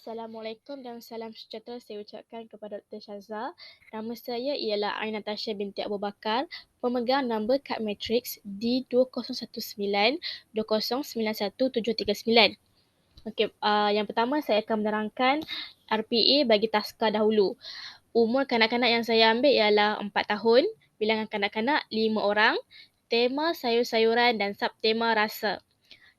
Assalamualaikum dan salam sejahtera saya ucapkan kepada Dr. Syazza. Nama saya ialah Ain Natasha binti Abu Bakar, pemegang nombor kad matriks D2019-2091739. Okey, yang pertama saya akan menerangkan RPA bagi taska dahulu. Umur kanak-kanak yang saya ambil ialah 4 tahun, bilangan kanak-kanak 5 orang, tema sayur-sayuran dan subtema rasa.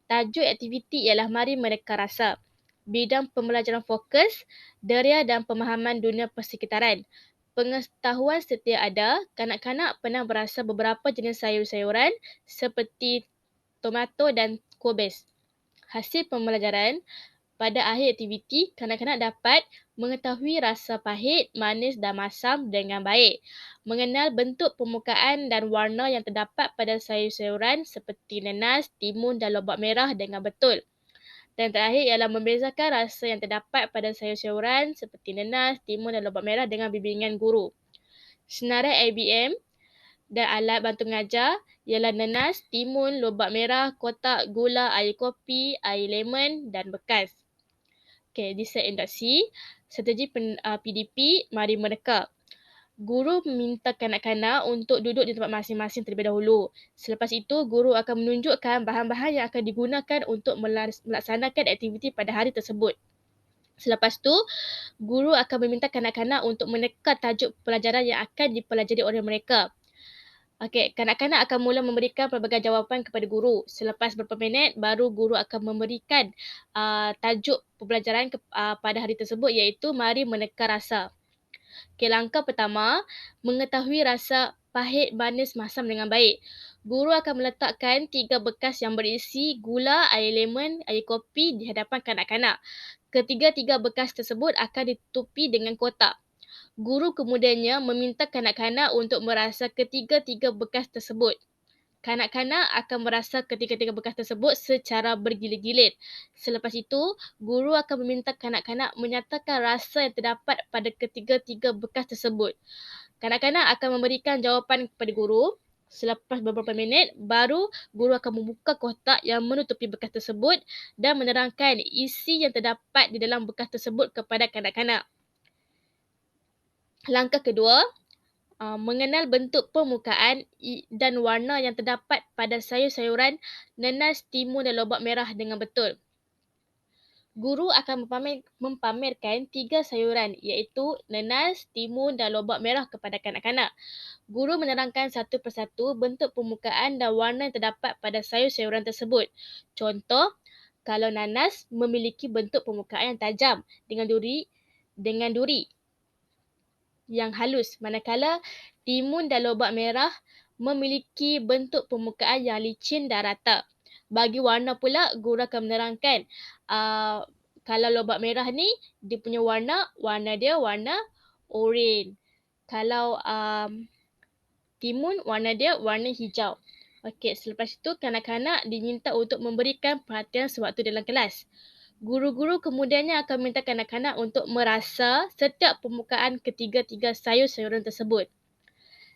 Tajuk aktiviti ialah mari mereka rasa. Bidang pembelajaran fokus, deria dan pemahaman dunia persekitaran. Pengetahuan setia ada, kanak-kanak pernah berasa beberapa jenis sayur-sayuran seperti tomato dan kubis. Hasil pembelajaran, pada akhir aktiviti, kanak-kanak dapat mengetahui rasa pahit, manis dan masam dengan baik. Mengenal bentuk permukaan dan warna yang terdapat pada sayur-sayuran seperti nanas, timun dan lobak merah dengan betul. Dan terakhir ialah membezakan rasa yang terdapat pada sayur-sayuran seperti nanas, timun dan lobak merah dengan bimbingan guru. Senarai ABM dan alat bantu mengajar ialah nanas, timun, lobak merah, kotak, gula, air kopi, air lemon dan bekas. Okey, di set induksi, strategi PDP, mari meneka. Guru meminta kanak-kanak untuk duduk di tempat masing-masing terlebih dahulu. Selepas itu, guru akan menunjukkan bahan-bahan yang akan digunakan untuk melaksanakan aktiviti pada hari tersebut. Selepas tu, guru akan meminta kanak-kanak untuk meneka tajuk pelajaran yang akan dipelajari oleh mereka. Okey, kanak-kanak akan mula memberikan pelbagai jawapan kepada guru. Selepas beberapa minit, baru guru akan memberikan tajuk pembelajaran pada hari tersebut iaitu mari meneka rasa. Okey, langkah pertama, mengetahui rasa pahit, manis, masam dengan baik. Guru akan meletakkan 3 bekas yang berisi gula, air lemon, air kopi di hadapan kanak-kanak. Ketiga-tiga bekas tersebut akan ditutupi dengan kotak. Guru kemudiannya meminta kanak-kanak untuk merasa ketiga-tiga bekas tersebut. Kanak-kanak akan merasa ketiga-tiga bekas tersebut secara bergilir-gilir. Selepas itu, guru akan meminta kanak-kanak menyatakan rasa yang terdapat pada ketiga-tiga bekas tersebut. Kanak-kanak akan memberikan jawapan kepada guru. Selepas beberapa minit, baru guru akan membuka kotak yang menutupi bekas tersebut dan menerangkan isi yang terdapat di dalam bekas tersebut kepada kanak-kanak. Langkah kedua, mengenal bentuk permukaan dan warna yang terdapat pada sayur-sayuran, nanas, timun dan lobak merah dengan betul. Guru akan mempamerkan 3 sayuran iaitu nanas, timun dan lobak merah kepada kanak-kanak. Guru menerangkan satu persatu bentuk permukaan dan warna yang terdapat pada sayur-sayuran tersebut. Contoh, kalau nanas memiliki bentuk permukaan yang tajam dengan duri yang halus, manakala timun dan lobak merah memiliki bentuk permukaan yang licin dan rata. Bagi warna pula, guru akan menerangkan kalau lobak merah ni dia punya warna dia warna oranye. Kalau timun warna dia warna hijau. Okey, selepas itu kanak-kanak diminta untuk memberikan perhatian sewaktu dalam kelas. Guru-guru kemudiannya akan minta kanak-kanak untuk merasa setiap permukaan ketiga-tiga sayur-sayuran tersebut.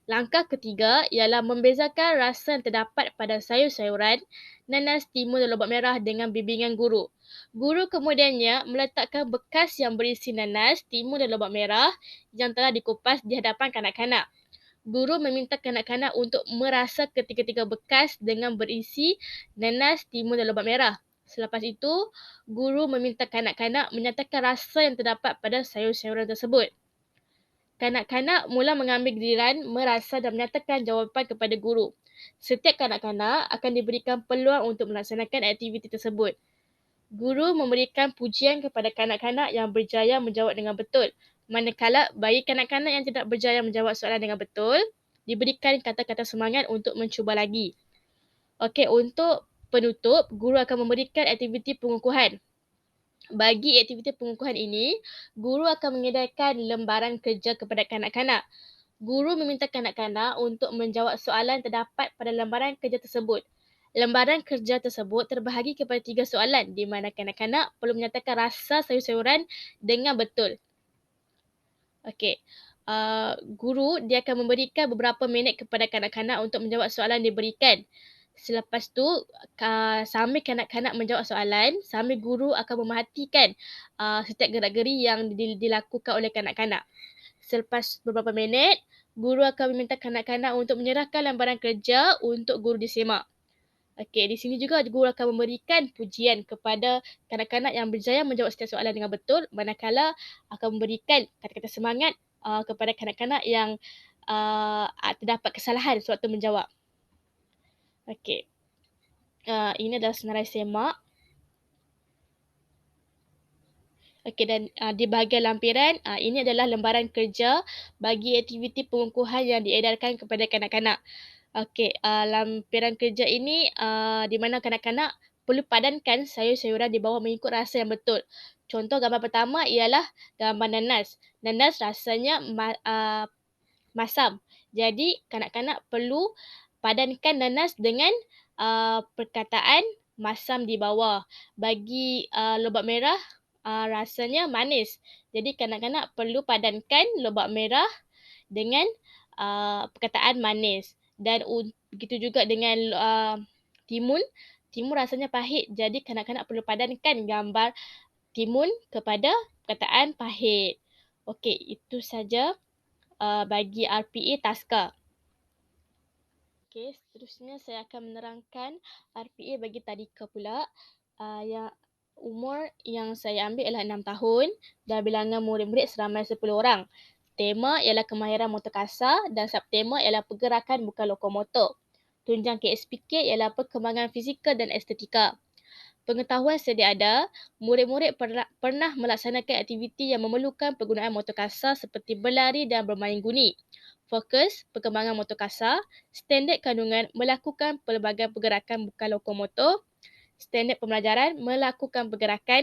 Langkah ketiga ialah membezakan rasa yang terdapat pada sayur-sayuran, nanas, timun dan lobak merah dengan bimbingan guru. Guru kemudiannya meletakkan bekas yang berisi nanas, timun dan lobak merah yang telah dikupas di hadapan kanak-kanak. Guru meminta kanak-kanak untuk merasa ketiga-tiga bekas dengan berisi nanas, timun dan lobak merah. Selepas itu, guru meminta kanak-kanak menyatakan rasa yang terdapat pada sayur-sayuran tersebut. Kanak-kanak mula mengambil giliran merasa dan menyatakan jawapan kepada guru. Setiap kanak-kanak akan diberikan peluang untuk melaksanakan aktiviti tersebut. Guru memberikan pujian kepada kanak-kanak yang berjaya menjawab dengan betul. Manakala bagi kanak-kanak yang tidak berjaya menjawab soalan dengan betul, diberikan kata-kata semangat untuk mencuba lagi. Okey, untuk penutup, guru akan memberikan aktiviti pengukuhan. Bagi aktiviti pengukuhan ini, guru akan mengedarkan lembaran kerja kepada kanak-kanak. Guru meminta kanak-kanak untuk menjawab soalan terdapat pada lembaran kerja tersebut. Lembaran kerja tersebut terbahagi kepada 3 soalan di mana kanak-kanak perlu menyatakan rasa sayur-sayuran dengan betul. Okey, guru dia akan memberikan beberapa minit kepada kanak-kanak untuk menjawab soalan diberikan. Selepas tu, sambil kanak-kanak menjawab soalan, sambil guru akan memerhatikan setiap gerak-geri yang dilakukan oleh kanak-kanak. Selepas beberapa minit, guru akan meminta kanak-kanak untuk menyerahkan lembaran kerja untuk guru disemak. Okey, di sini juga guru akan memberikan pujian kepada kanak-kanak yang berjaya menjawab setiap soalan dengan betul, manakala akan memberikan kata-kata semangat kepada kanak-kanak yang terdapat kesalahan sewaktu menjawab. Okey. Ini adalah senarai semak. Okey, dan di bahagian lampiran, ini adalah lembaran kerja bagi aktiviti pengukuhan yang diedarkan kepada kanak-kanak. Okey, lampiran kerja ini di mana kanak-kanak perlu padankan sayur-sayuran di bawah mengikut rasa yang betul. Contoh gambar pertama ialah gambar nanas. Nanas rasanya masam. Jadi kanak-kanak perlu padankan nanas dengan perkataan masam di bawah. Bagi lobak merah rasanya manis. Jadi kanak-kanak perlu padankan lobak merah dengan perkataan manis. Dan begitu juga dengan timun. Timun rasanya pahit. Jadi kanak-kanak perlu padankan gambar timun kepada perkataan pahit. Okey, itu saja bagi RPA Taska. Okey, seterusnya saya akan menerangkan RPA bagi tadika pula. Yang umur yang saya ambil ialah 6 tahun dan bilangan murid-murid seramai 10 orang. Tema ialah kemahiran motor kasar dan subtema ialah pergerakan bukan lokomotor. Tunjang KSPK ialah perkembangan fizikal dan estetika. Pengetahuan sedia ada, murid-murid pernah melaksanakan aktiviti yang memerlukan penggunaan motor kasar seperti berlari dan bermain guni. Fokus, perkembangan motor kasar. Standard kandungan, melakukan pelbagai pergerakan bukan lokomotor. Standard pembelajaran, melakukan pergerakan,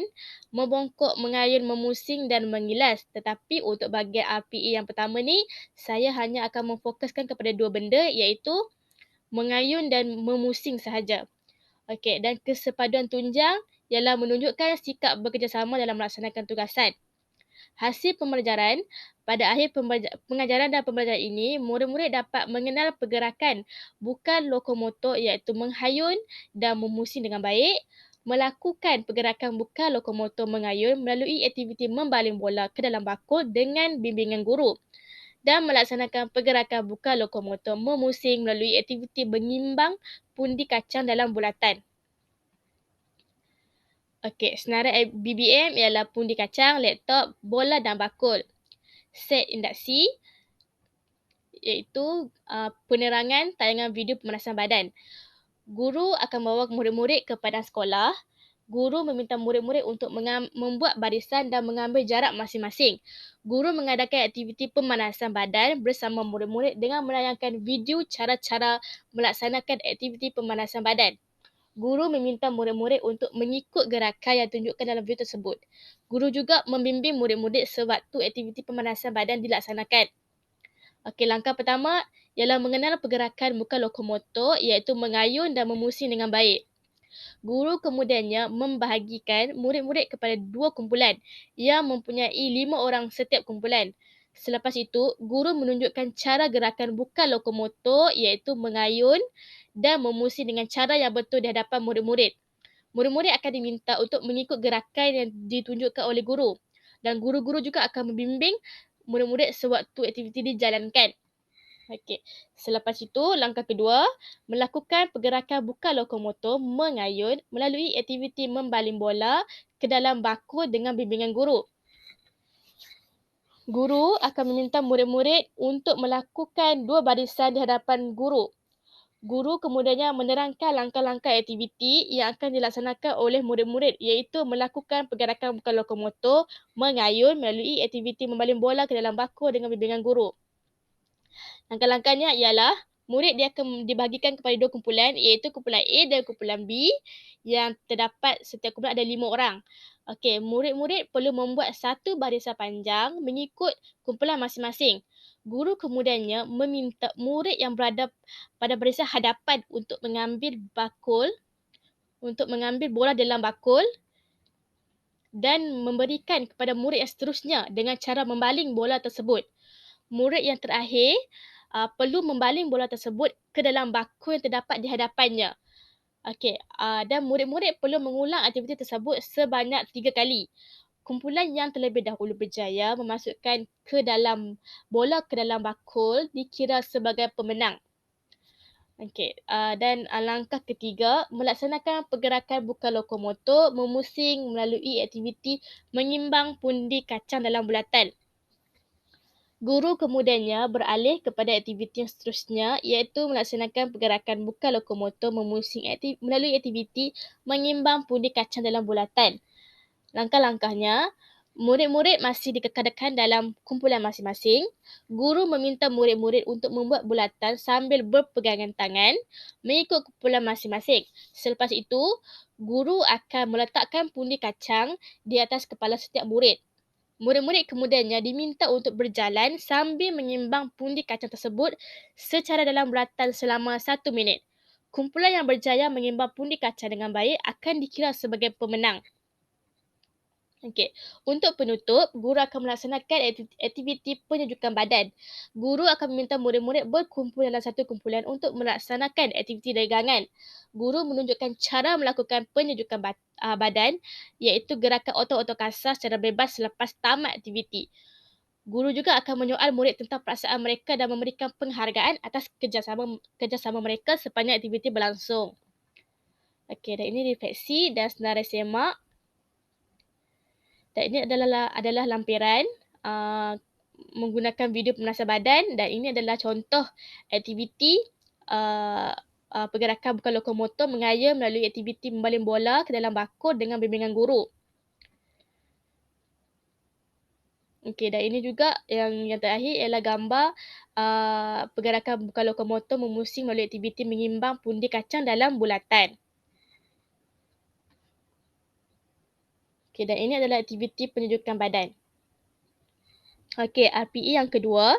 membongkok, mengayun, memusing dan mengilas. Tetapi untuk bahagian RPE yang pertama ni, saya hanya akan memfokuskan kepada dua benda iaitu mengayun dan memusing sahaja. Okey, dan kesepaduan tunjang ialah menunjukkan sikap bekerjasama dalam melaksanakan tugasan. Hasil pembelajaran, pada akhir pengajaran dan pembelajaran ini, murid-murid dapat mengenal pergerakan bukan lokomotor iaitu menghayun dan memusing dengan baik, melakukan pergerakan bukan lokomotor mengayun melalui aktiviti membaling bola ke dalam bakul dengan bimbingan guru dan melaksanakan pergerakan bukan lokomotor memusing melalui aktiviti mengimbang pundi kacang dalam bulatan. Okey, senarai BBM ialah pundi kacang, laptop, bola dan bakul. Set induksi iaitu penerangan tayangan video pemanasan badan. Guru akan membawa murid-murid ke padang sekolah. Guru meminta murid-murid untuk membuat barisan dan mengambil jarak masing-masing. Guru mengadakan aktiviti pemanasan badan bersama murid-murid dengan menayangkan video cara-cara melaksanakan aktiviti pemanasan badan. Guru meminta murid-murid untuk mengikut gerakan yang ditunjukkan dalam video tersebut. Guru juga membimbing murid-murid sewaktu aktiviti pemanasan badan dilaksanakan. Okey, langkah pertama ialah mengenal pergerakan bukan lokomotor iaitu mengayun dan memusing dengan baik. Guru kemudiannya membahagikan murid-murid kepada dua kumpulan yang mempunyai 5 orang setiap kumpulan. Selepas itu, guru menunjukkan cara gerakan bukan lokomotor iaitu mengayun dan memusing dengan cara yang betul di hadapan murid-murid. Murid-murid akan diminta untuk mengikut gerakan yang ditunjukkan oleh guru. Dan guru-guru juga akan membimbing murid-murid sewaktu aktiviti dijalankan. Okey. Selepas itu, langkah kedua, melakukan pergerakan bukan lokomotor mengayun melalui aktiviti membaling bola ke dalam bakul dengan bimbingan guru. Guru akan meminta murid-murid untuk melakukan dua barisan di hadapan guru. Guru kemudiannya menerangkan langkah-langkah aktiviti yang akan dilaksanakan oleh murid-murid iaitu melakukan pergerakan bukan lokomotor mengayun melalui aktiviti membaling bola ke dalam bakul dengan bimbingan guru. Langkah-langkahnya ialah murid dia akan dibahagikan kepada dua kumpulan iaitu kumpulan A dan kumpulan B yang terdapat setiap kumpulan ada 5 orang. Okey, murid-murid perlu membuat satu barisan panjang mengikut kumpulan masing-masing. Guru kemudiannya meminta murid yang berada pada barisan hadapan untuk mengambil bola dalam bakul dan memberikan kepada murid yang seterusnya dengan cara membaling bola tersebut. Murid yang terakhir perlu membaling bola tersebut ke dalam bakul yang terdapat di hadapannya. Okey, dan murid-murid perlu mengulang aktiviti tersebut sebanyak 3 kali. Kumpulan yang terlebih dahulu berjaya memasukkan bola ke dalam bakul dikira sebagai pemenang. Okey, dan langkah ketiga, melaksanakan pergerakan bukan lokomotor memusing melalui aktiviti menyimbang pundi kacang dalam bulatan. Guru kemudiannya beralih kepada aktiviti yang seterusnya iaitu melaksanakan pergerakan bukan lokomotor melalui aktiviti menyimbang pundi kacang dalam bulatan. Langkah-langkahnya, murid-murid masih dikekalkan dalam kumpulan masing-masing. Guru meminta murid-murid untuk membuat bulatan sambil berpegangan tangan mengikut kumpulan masing-masing. Selepas itu, guru akan meletakkan pundi kacang di atas kepala setiap murid. Murid-murid kemudiannya diminta untuk berjalan sambil menyimbang pundi kacang tersebut secara dalam bulatan selama 1 minit. Kumpulan yang berjaya menyimbang pundi kacang dengan baik akan dikira sebagai pemenang. Okey, untuk penutup, guru akan melaksanakan aktiviti penunjukan badan. Guru akan meminta murid-murid berkumpul dalam satu kumpulan untuk melaksanakan aktiviti dagangan. Guru menunjukkan cara melakukan penunjukan badan iaitu gerakan otot-otot kasar secara bebas selepas tamat aktiviti. Guru juga akan menyoal murid tentang perasaan mereka dan memberikan penghargaan atas kerjasama mereka sepanjang aktiviti berlangsung. Okey, dan ini refleksi dan senarai semak. Dan ini adalah lampiran menggunakan video pemanasan badan dan ini adalah contoh aktiviti pergerakan bukan lokomotor mengayun melalui aktiviti membaling bola ke dalam bakul dengan bimbingan guru. Okey, dan ini juga yang terakhir ialah gambar pergerakan bukan lokomotor memusing melalui aktiviti menyimbang pundi kacang dalam bulatan. Okey, dan ini adalah aktiviti penunjukan badan. Okey, RPE yang kedua.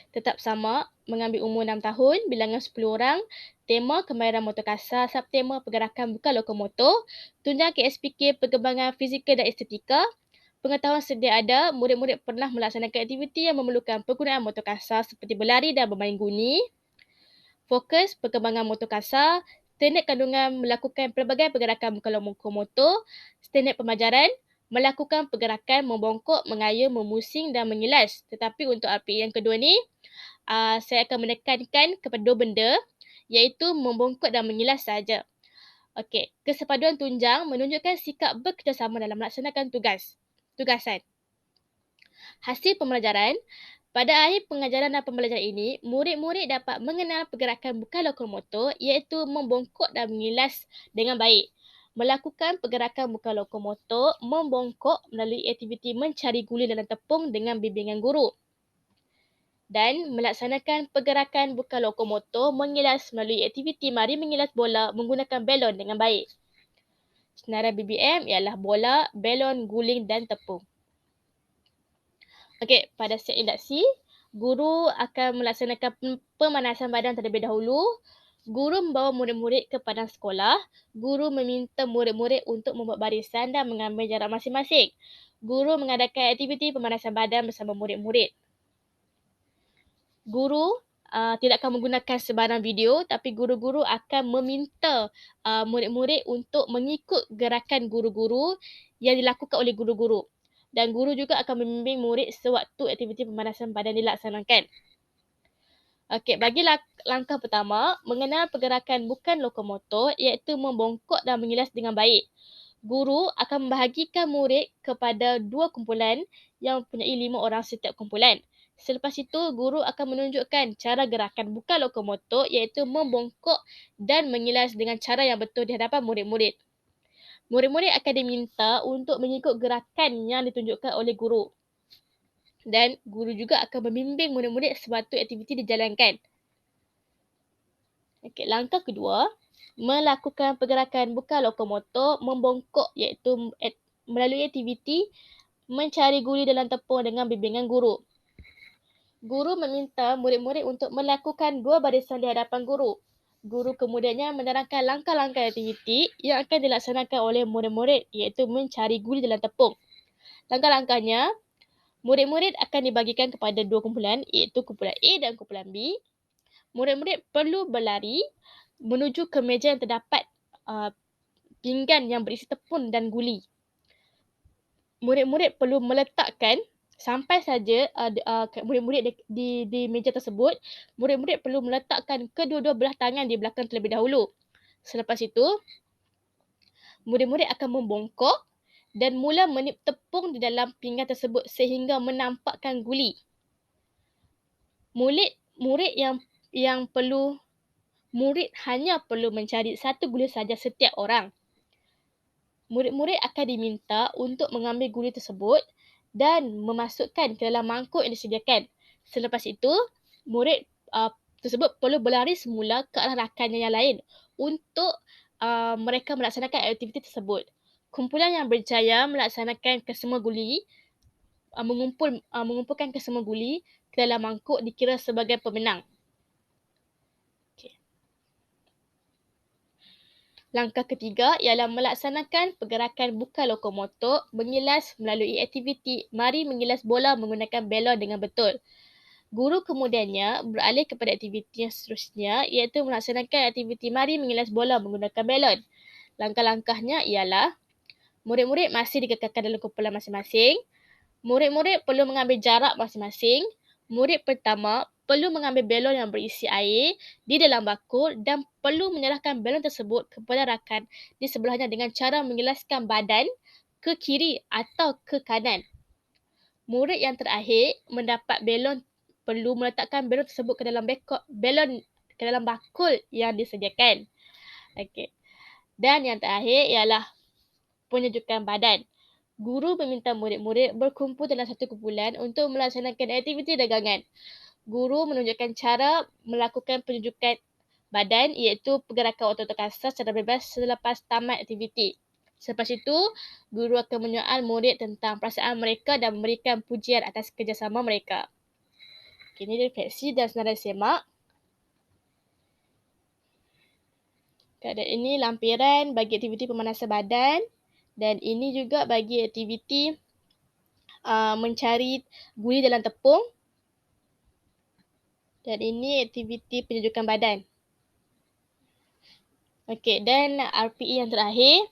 Tetap sama, mengambil umur 6 tahun, bilangan 10 orang, tema kemahiran motor kasar, subtema pergerakan bukan lokomotor, tunjang KSPK perkembangan fizikal dan estetika, pengetahuan sedia ada, murid-murid pernah melaksanakan aktiviti yang memerlukan penggunaan motor kasar seperti berlari dan bermain guni, fokus perkembangan motor kasar, teknik kandungan melakukan pelbagai pergerakan bukan lokomotor, teknik pemajaran, melakukan pergerakan membongkok, mengayun, memusing dan mengilas. Tetapi untuk RPE yang kedua ni, saya akan menekankan kepada dua benda iaitu membongkok dan mengilas sahaja. Okey, kesepaduan tunjang menunjukkan sikap bekerjasama dalam melaksanakan tugasan. Hasil pembelajaran, pada akhir pengajaran dan pembelajaran ini, murid-murid dapat mengenal pergerakan bukan lokomotor iaitu membongkok dan mengilas dengan baik. Melakukan pergerakan bukan lokomotor, membongkok melalui aktiviti mencari guli dalam tepung dengan bimbingan guru. Dan melaksanakan pergerakan bukan lokomotor mengilas melalui aktiviti mari mengilas bola menggunakan belon dengan baik. Senarai BBM ialah bola, belon, guling dan tepung. Okey, pada set induksi, guru akan melaksanakan pemanasan badan terlebih dahulu. Guru membawa murid-murid ke padang sekolah. Guru meminta murid-murid untuk membuat barisan dan mengambil jarak masing-masing. Guru mengadakan aktiviti pemanasan badan bersama murid-murid. Guru tidak akan menggunakan sebarang video tapi guru-guru akan meminta murid-murid untuk mengikut gerakan guru-guru yang dilakukan oleh guru-guru. Dan guru juga akan membimbing murid sewaktu aktiviti pemanasan badan dilaksanakan. Okey, bagi langkah pertama, mengenal pergerakan bukan lokomotor iaitu membongkok dan mengilas dengan baik. Guru akan membahagikan murid kepada 2 kumpulan yang mempunyai 5 orang setiap kumpulan. Selepas itu, guru akan menunjukkan cara gerakan bukan lokomotor iaitu membongkok dan mengilas dengan cara yang betul di hadapan murid-murid. Murid-murid akan diminta untuk mengikut gerakan yang ditunjukkan oleh guru. Dan guru juga akan membimbing murid-murid sewaktu aktiviti dijalankan. Okey, langkah kedua, melakukan pergerakan bukan lokomotor membongkok iaitu melalui aktiviti mencari guli dalam tepung dengan bimbingan guru. Guru meminta murid-murid untuk melakukan 2 barisan di hadapan guru. Guru kemudiannya menerangkan langkah-langkah aktiviti yang akan dilaksanakan oleh murid-murid iaitu mencari guli dalam tepung. Langkah-langkahnya, murid-murid akan dibagikan kepada 2 kumpulan iaitu kumpulan A dan kumpulan B. Murid-murid perlu berlari menuju ke meja yang terdapat pinggan yang berisi tepung dan guli. Murid-murid perlu meletakkan sampai saja murid-murid di meja tersebut, murid-murid perlu meletakkan kedua-dua belah tangan di belakang terlebih dahulu. Selepas itu, murid-murid akan membongkok dan mula meniup tepung di dalam pinggan tersebut sehingga menampakkan guli. Murid hanya perlu mencari satu guli saja setiap orang. Murid-murid akan diminta untuk mengambil guli tersebut dan memasukkan ke dalam mangkuk yang disediakan. Selepas itu, murid tersebut perlu berlari semula ke arah rakannya yang lain untuk mereka melaksanakan aktiviti tersebut. Kumpulan yang berjaya melaksanakan kesemua guli, mengumpulkan kesemua guli ke dalam mangkuk dikira sebagai pemenang. Langkah ketiga ialah melaksanakan pergerakan buka lokomotor mengilas melalui aktiviti mari mengilas bola menggunakan belon dengan betul. Guru kemudiannya beralih kepada aktiviti yang seterusnya iaitu melaksanakan aktiviti mari mengilas bola menggunakan belon. Langkah-langkahnya ialah murid-murid masih dikekalkan dalam kumpulan masing-masing. Murid-murid perlu mengambil jarak masing-masing. Murid pertama perlu mengambil belon yang berisi air di dalam bakul dan perlu menyerahkan belon tersebut kepada rakan di sebelahnya dengan cara mengilaskan badan ke kiri atau ke kanan. Murid yang terakhir mendapat belon perlu meletakkan belon tersebut ke dalam bakul yang disediakan. Okey. Dan yang terakhir ialah penunjukan badan. Guru meminta murid-murid berkumpul dalam satu kumpulan untuk melaksanakan aktiviti dagangan. Guru menunjukkan cara melakukan penunjukan badan iaitu pergerakan otot kasar secara bebas selepas tamat aktiviti. Selepas itu, guru akan menyoal murid tentang perasaan mereka dan memberikan pujian atas kerjasama mereka. Ini refleksi dan senarai semak. Keadaan ini lampiran bagi aktiviti pemanasan badan dan ini juga bagi aktiviti mencari guli dalam tepung. Dan ini aktiviti penunjukan badan. Okey, dan RPE yang terakhir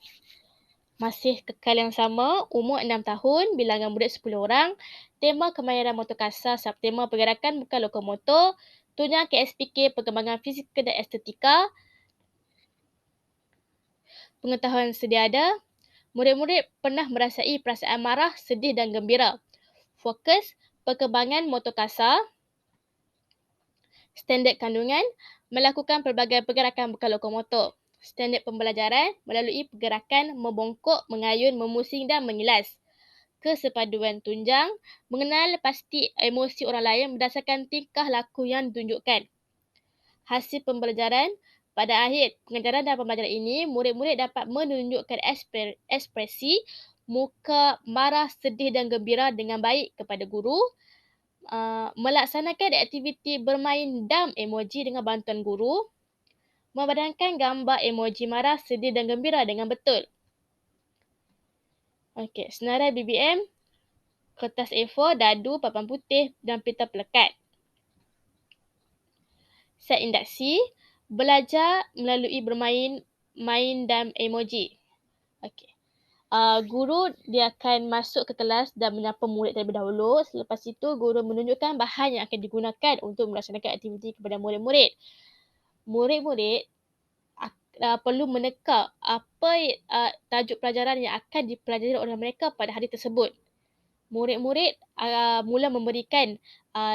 masih kekal yang sama, umur 6 tahun, bilangan murid 10 orang, tema kemahiran motor kasar, subtema pergerakan bukan lokomotor, tunjang KSPK perkembangan fizikal dan estetika, pengetahuan sedia ada, murid-murid pernah merasai perasaan marah, sedih dan gembira. Fokus perkembangan motor kasar, standard kandungan, melakukan pelbagai pergerakan bukan lokomotor. Standard pembelajaran melalui pergerakan membongkok, mengayun, memusing dan mengilas. Kesepaduan tunjang, mengenal pasti emosi orang lain berdasarkan tingkah laku yang ditunjukkan. Hasil pembelajaran, pada akhir pengajaran dan pembelajaran ini, murid-murid dapat menunjukkan ekspresi muka marah, sedih dan gembira dengan baik kepada guru, melaksanakan aktiviti bermain dam emoji dengan bantuan guru, membadankan gambar emoji marah, sedih dan gembira dengan betul. Okey, senarai BBM, kertas A4, dadu, papan putih dan pita pelekat. Set induksi, belajar melalui bermain dam emoji. Okey. Guru dia akan masuk ke kelas dan menyapa murid terlebih dahulu. Selepas itu, guru menunjukkan bahan yang akan digunakan untuk melaksanakan aktiviti kepada murid-murid. Murid-murid perlu meneka apa tajuk pelajaran yang akan dipelajari oleh mereka pada hari tersebut. Murid-murid mula memberikan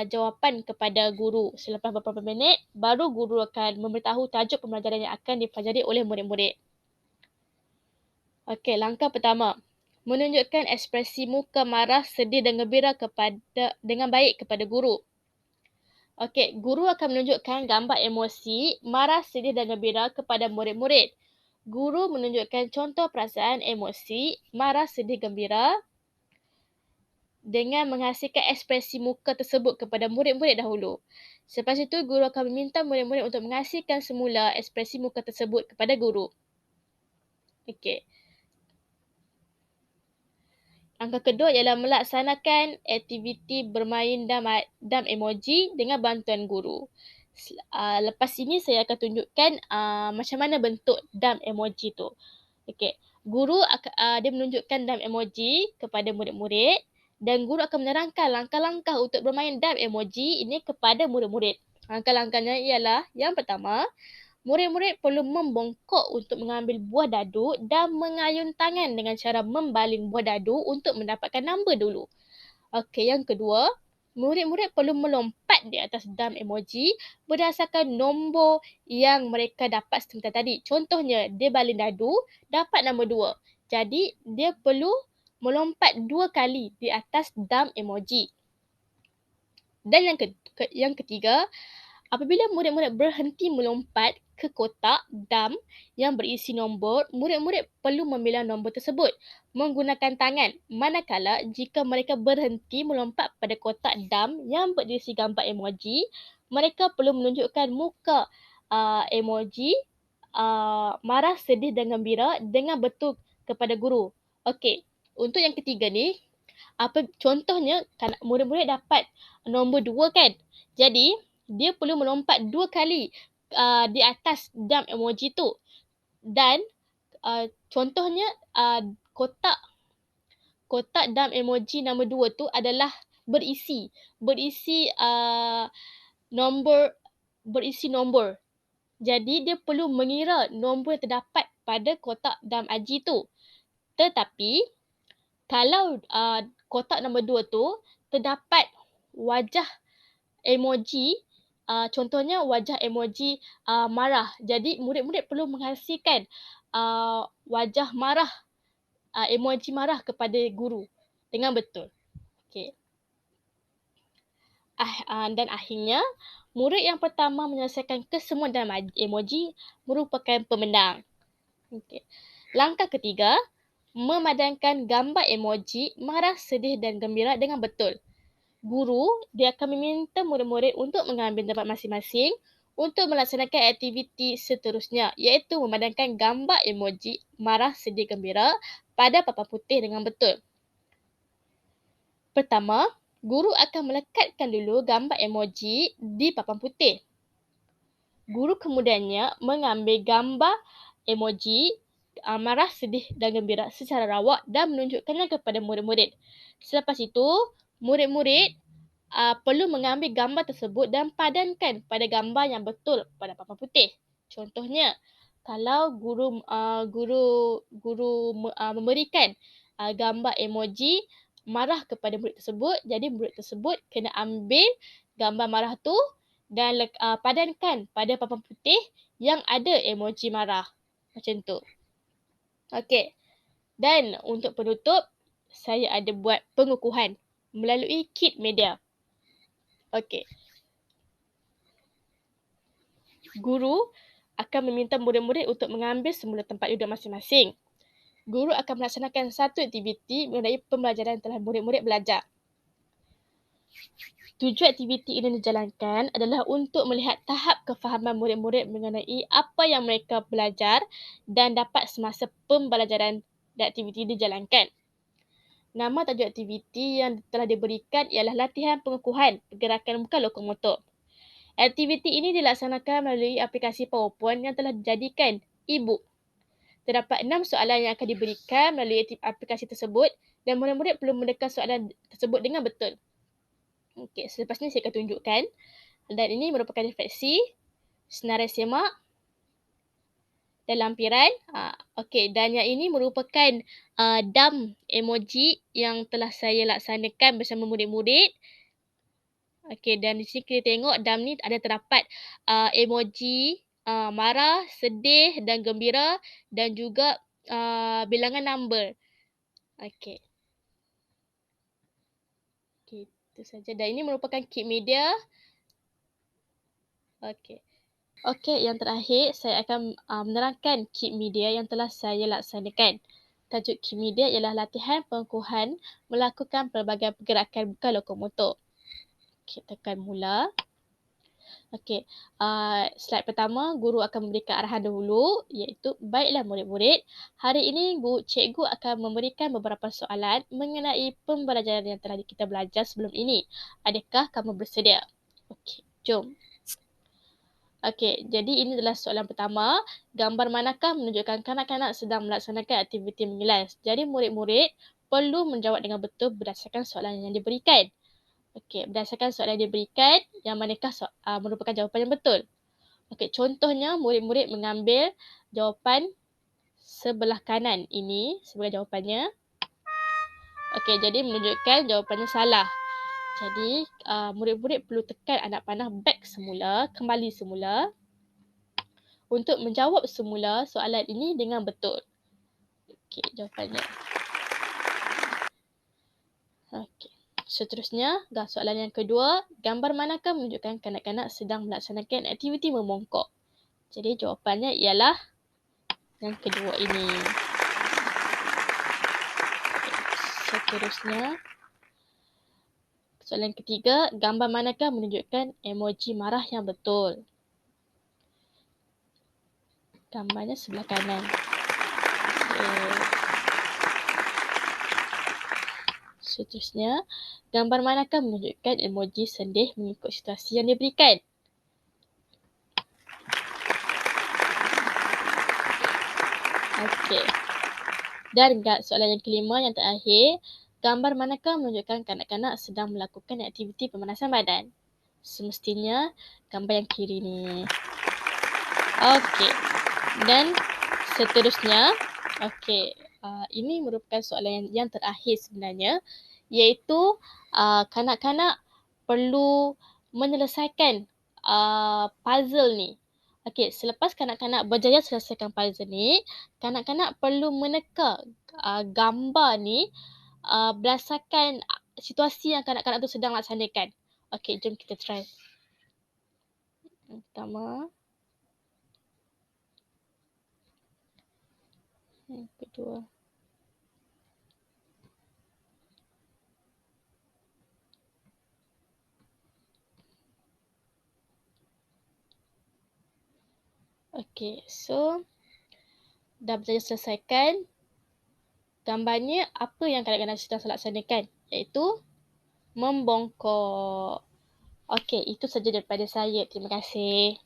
jawapan kepada guru. Selepas beberapa minit, baru guru akan memberitahu tajuk pembelajaran yang akan dipelajari oleh murid-murid. Okey, langkah pertama. Menunjukkan ekspresi muka marah, sedih dan gembira dengan baik kepada guru. Okey, guru akan menunjukkan gambar emosi marah, sedih dan gembira kepada murid-murid. Guru menunjukkan contoh perasaan emosi marah, sedih, gembira dengan menghasilkan ekspresi muka tersebut kepada murid-murid dahulu. Selepas itu, guru akan meminta murid-murid untuk menghasilkan semula ekspresi muka tersebut kepada guru. Okey. Langkah kedua ialah melaksanakan aktiviti bermain dam emoji dengan bantuan guru. Lepas ini saya akan tunjukkan macam mana bentuk dump emoji tu. Okey. Guru dia menunjukkan dump emoji kepada murid-murid dan guru akan menerangkan langkah-langkah untuk bermain dump emoji ini kepada murid-murid. Langkah-langkahnya ialah yang pertama, murid-murid perlu membongkok untuk mengambil buah dadu dan mengayun tangan dengan cara membaling buah dadu untuk mendapatkan nombor dulu. Okey, yang kedua, murid-murid perlu melompat di atas dump emoji berdasarkan nombor yang mereka dapat sebentar tadi. Contohnya, dia baling dadu, dapat nombor 2. Jadi, dia perlu melompat 2 kali di atas dump emoji. Dan yang ketiga, apabila murid-murid berhenti melompat ke kotak dump yang berisi nombor, murid-murid perlu memilih nombor tersebut menggunakan tangan. Manakala jika mereka berhenti melompat pada kotak dump yang berisi gambar emoji, mereka perlu menunjukkan muka emoji marah, sedih dan gembira dengan betul kepada guru. Okey, untuk yang ketiga ni, contohnya murid-murid dapat nombor 2 kan. Jadi, dia perlu melompat 2 kali di atas dump emoji tu. Dan contohnya kotak dump emoji nombor 2 tu adalah berisi nombor. Jadi dia perlu mengira nombor yang terdapat pada kotak dump aji tu. Tetapi kalau kotak nombor 2 tu terdapat wajah emoji, contohnya wajah emoji marah. Jadi murid-murid perlu menghasilkan wajah marah, emoji marah kepada guru dengan betul. Okey. Dan akhirnya, murid yang pertama menyelesaikan kesemua dalam emoji merupakan pemenang. Okey. Langkah ketiga, memadankan gambar emoji marah, sedih dan gembira dengan betul. Guru dia akan meminta murid-murid untuk mengambil tempat masing-masing untuk melaksanakan aktiviti seterusnya, iaitu memadankan gambar emoji marah, sedih, gembira pada papan putih dengan betul. Pertama, guru akan melekatkan dulu gambar emoji di papan putih. Guru kemudiannya mengambil gambar emoji marah, sedih dan gembira secara rawak dan menunjukkannya kepada murid-murid. Selepas itu, murid-murid perlu mengambil gambar tersebut dan padankan pada gambar yang betul pada papan putih. Contohnya, kalau guru memberikan gambar emoji marah kepada murid tersebut, jadi murid tersebut kena ambil gambar marah tu dan padankan pada papan putih yang ada emoji marah. Macam tu. Okey. Dan untuk penutup, saya ada buat pengukuhan melalui kit media. Okey. Guru akan meminta murid-murid untuk mengambil semula tempat duduk masing-masing. Guru akan melaksanakan satu aktiviti mengenai pembelajaran yang telah murid-murid belajar. Tujuan aktiviti ini dijalankan adalah untuk melihat tahap kefahaman murid-murid mengenai apa yang mereka belajar dan dapat semasa pembelajaran dan aktiviti dijalankan. Nama tajuk aktiviti yang telah diberikan ialah latihan pengukuhan pergerakan muka lokomotor. Aktiviti ini dilaksanakan melalui aplikasi PowerPoint yang telah dijadikan e-book. Terdapat 6 soalan yang akan diberikan melalui aplikasi tersebut dan murid-murid perlu menekan soalan tersebut dengan betul. Okey, selepas ni saya akan tunjukkan. Dan ini merupakan refleksi, senarai semak dan lampiran. Okey, dan yang ini merupakan dump emoji yang telah saya laksanakan bersama murid-murid. Okey, dan di sini kita tengok dump ni ada terdapat emoji marah, sedih dan gembira dan juga bilangan number. Okey. Okey, itu saja. Dan ini merupakan kit media. Okey. Okey, yang terakhir saya akan menerangkan kit media yang telah saya laksanakan. Tajuk kit media ialah latihan pengukuhan melakukan pelbagai pergerakan buka lokomotor. Okey, tekan mula. Okey, slide pertama, guru akan memberikan arahan dahulu iaitu, baiklah murid-murid, hari ini cikgu akan memberikan beberapa soalan mengenai pembelajaran yang telah kita belajar sebelum ini. Adakah kamu bersedia? Okey, jom. Okey, jadi ini adalah soalan pertama. Gambar manakah menunjukkan kanak-kanak sedang melaksanakan aktiviti mengilas? Jadi murid-murid perlu menjawab dengan betul berdasarkan soalan yang diberikan. Okey, berdasarkan soalan yang diberikan, yang manakah merupakan jawapan yang betul. Okey, contohnya murid-murid mengambil jawapan sebelah kanan ini sebagai jawapannya. Okey, jadi menunjukkan jawapannya salah. Jadi, murid-murid perlu tekan anak panah back semula, kembali semula untuk menjawab semula soalan ini dengan betul. Okey, jawapannya. Okey. Seterusnya, soalan yang kedua, gambar manakah menunjukkan kanak-kanak sedang melaksanakan aktiviti memongkok? Jadi jawapannya ialah yang kedua ini. Seterusnya, soalan ketiga, gambar manakah menunjukkan emoji marah yang betul? Gambarnya sebelah kanan. Okay. Seterusnya, gambar manakah menunjukkan emoji sedih mengikut situasi yang diberikan? Okey. Dan soalan yang kelima yang terakhir, gambar manakah menunjukkan kanak-kanak sedang melakukan aktiviti pemanasan badan? Semestinya gambar yang kiri ni. Okey. Dan seterusnya, okey, ini merupakan soalan yang terakhir sebenarnya, iaitu kanak-kanak perlu menyelesaikan puzzle ni. Okey, selepas kanak-kanak berjaya selesaikan puzzle ni, kanak-kanak perlu meneka gambar ni berdasarkan situasi yang kanak-kanak tu sedang laksanakan. Okey, jom kita try. Yang pertama. Yang kedua. Okey, so dah berjaya selesaikan. Gambarnya apa yang kanak-kanak sedang laksanakan? Iaitu membongkok. Okey, itu saja daripada saya. Terima kasih.